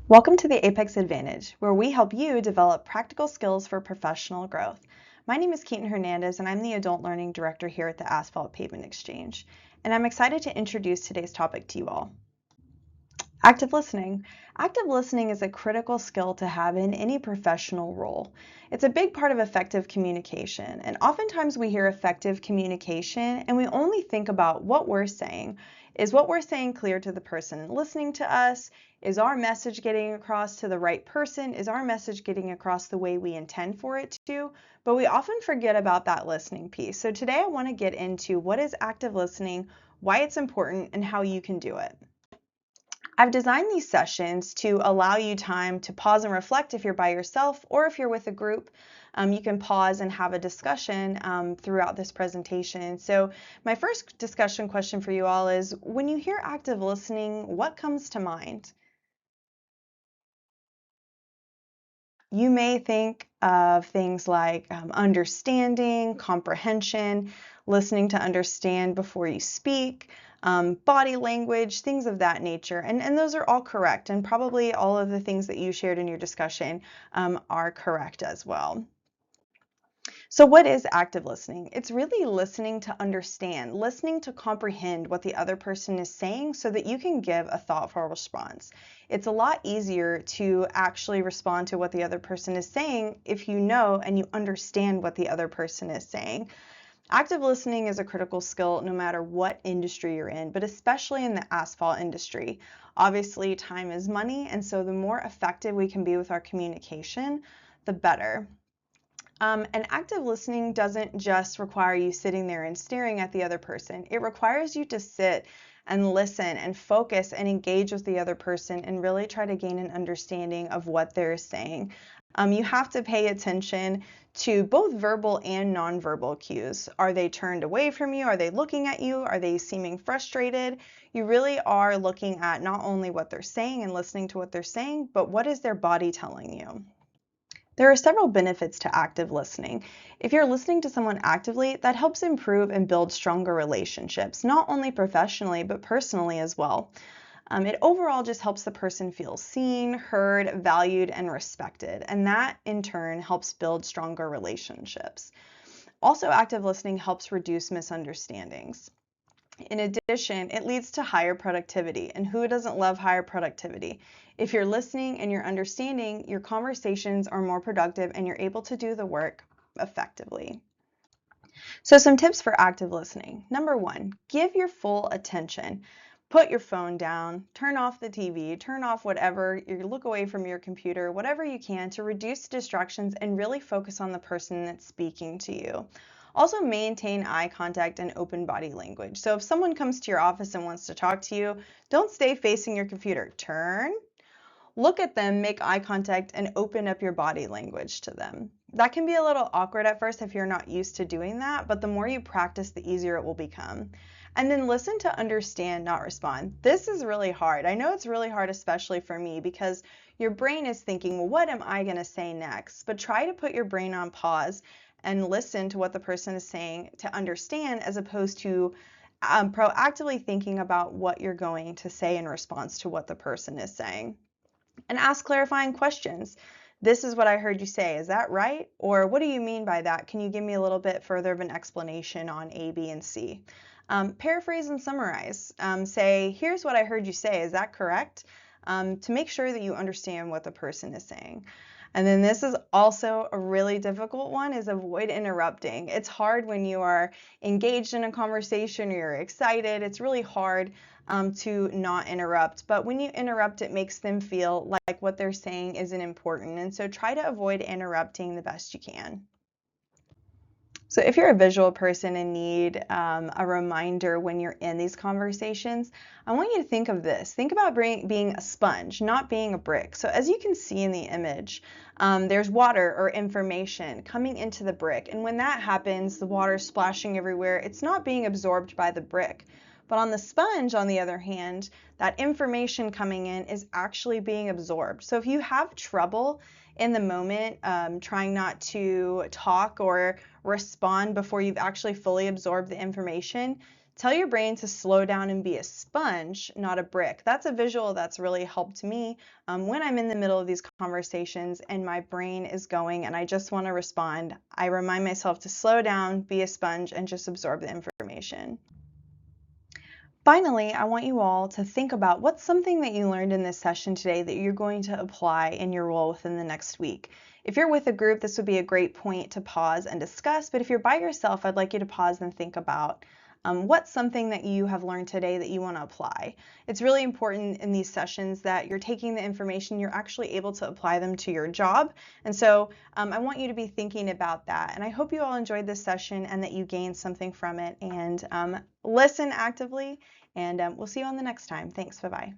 Welcome to the Apex Advantage, where we help you develop practical skills for professional growth. My name is Keaton Hernandez, and I'm the Adult Learning Director here at the Asphalt Pavement Exchange. And I'm excited to introduce today's topic to you all. Active listening. Active listening is a critical skill to have in any professional role. It's a big part of effective communication, and oftentimes we hear effective communication and we only think about what we're saying. Is what we're saying clear to the person listening to us? Is our message getting across to the right person? Is our message getting across the way we intend for it to? But we often forget about that listening piece. So today I want to get into what is active listening, why it's important, and how you can do it. I've designed these sessions to allow you time to pause and reflect if you're by yourself or if you're with a group. You can pause and have a discussion throughout this presentation. So my first discussion question for you all is, when you hear active listening, what comes to mind? You may think of things like understanding, comprehension, listening to understand before you speak, body language, things of that nature. And those are all correct. And probably all of the things that you shared in your discussion are correct as well. So what is active listening? It's really listening to understand, listening to comprehend what the other person is saying so that you can give a thoughtful response. It's a lot easier to actually respond to what the other person is saying if you know and you understand what the other person is saying. Active listening is a critical skill no matter what industry you're in, but especially in the asphalt industry. Obviously, time is money, and so the more effective we can be with our communication, the better. And active listening doesn't just require you sitting there and staring at the other person. It requires you to sit and listen and focus and engage with the other person and really try to gain an understanding of what they're saying. You have to pay attention to both verbal and nonverbal cues. Are they turned away from you? Are they looking at you? Are they seeming frustrated? You really are looking at not only what they're saying and listening to what they're saying, but what is their body telling you? There are several benefits to active listening. If you're listening to someone actively, that helps improve and build stronger relationships, not only professionally, but personally as well. It overall just helps the person feel seen, heard, valued, and respected, and that in turn helps build stronger relationships. Also, active listening helps reduce misunderstandings. In addition, it leads to higher productivity, and who doesn't love higher productivity? If you're listening and you're understanding, your conversations are more productive and you're able to do the work effectively. So some tips for active listening. Number one, give your full attention. Put your phone down, turn off the TV, turn off whatever, you look away from your computer, whatever you can to reduce distractions and really focus on the person that's speaking to you. Also maintain eye contact and open body language. So if someone comes to your office and wants to talk to you, don't stay facing your computer. Turn, look at them, make eye contact, and open up your body language to them. That can be a little awkward at first if you're not used to doing that, but the more you practice, the easier it will become. And then listen to understand, not respond. This is really hard. I know it's really hard, especially for me, because your brain is thinking, well, what am I going to say next? But try to put your brain on pause and listen to what the person is saying to understand, as opposed to proactively thinking about what you're going to say in response to what the person is saying. And ask clarifying questions. This is what I heard you say. Is that right? Or what do you mean by that? Can you give me a little bit further of an explanation on A, B, and C? Paraphrase and summarize. Say, here's what I heard you say. Is that correct? To make sure that you understand what the person is saying. And then this is also a really difficult one, is avoid interrupting. It's hard when you are engaged in a conversation or you're excited. It's really hard to not interrupt. But when you interrupt, it makes them feel like what they're saying isn't important. And so try to avoid interrupting the best you can. So if you're a visual person and need a reminder when you're in these conversations, I want you to think of this. Think about being a sponge, not being a brick. So as you can see in the image, there's water or information coming into the brick. And when that happens, the water's splashing everywhere. It's not being absorbed by the brick. But on the sponge, on the other hand, that information coming in is actually being absorbed. So if you have trouble in the moment trying not to talk or respond before you've actually fully absorbed the information, Tell your brain to slow down and be a sponge, not a brick. That's a visual that's really helped me when I'm in the middle of these conversations and my brain is going and I just want to respond. I remind myself to slow down, be a sponge, and just absorb the information. Finally, I want you all to think about what's something that you learned in this session today that you're going to apply in your role within the next week. If you're with a group, this would be a great point to pause and discuss, but if you're by yourself, I'd like you to pause and think about what's something that you have learned today that you want to apply. It's really important in these sessions that you're taking the information, you're actually able to apply them to your job. And so I want you to be thinking about that. And I hope you all enjoyed this session and that you gained something from it, and listen actively. And we'll see you on the next time. Thanks. Bye-bye.